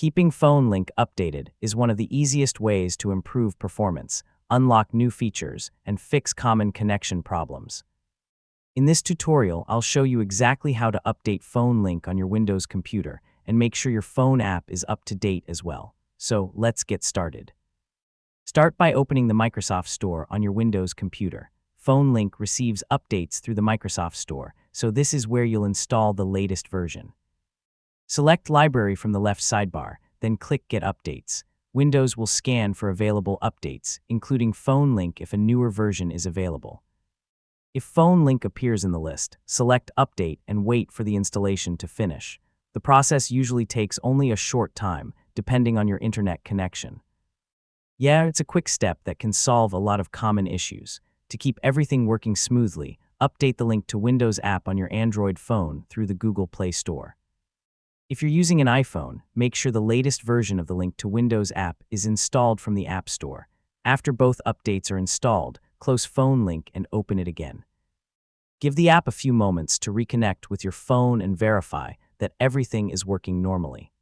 Keeping Phone Link updated is one of the easiest ways to improve performance, unlock new features, and fix common connection problems. In this tutorial, I'll show you exactly how to update Phone Link on your Windows computer and make sure your phone app is up to date as well. So let's get started. Start by opening the Microsoft Store on your Windows computer. Phone Link receives updates through the Microsoft Store, so this is where you'll install the latest version. Select Library from the left sidebar, then click Get Updates. Windows will scan for available updates, including Phone Link if a newer version is available. If Phone Link appears in the list, select Update and wait for the installation to finish. The process usually takes only a short time, depending on your internet connection. Yeah, it's a quick step that can solve a lot of common issues. To keep everything working smoothly, update the Link to Windows app on your Android phone through the Google Play Store. If you're using an iPhone, make sure the latest version of the Link to Windows app is installed from the App Store. After both updates are installed, close Phone Link and open it again. Give the app a few moments to reconnect with your phone and verify that everything is working normally.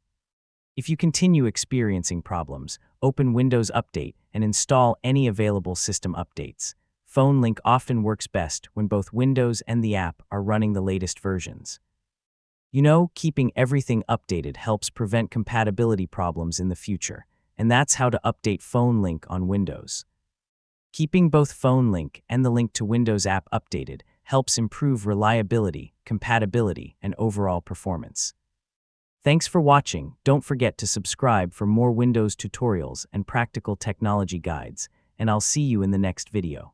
If you continue experiencing problems, open Windows Update and install any available system updates. Phone Link often works best when both Windows and the app are running the latest versions. Keeping everything updated helps prevent compatibility problems in the future, and that's how to update Phone Link on Windows. Keeping both Phone Link and the Link to Windows app updated helps improve reliability, compatibility, and overall performance. Thanks for watching. Don't forget to subscribe for more Windows tutorials and practical technology guides, and I'll see you in the next video.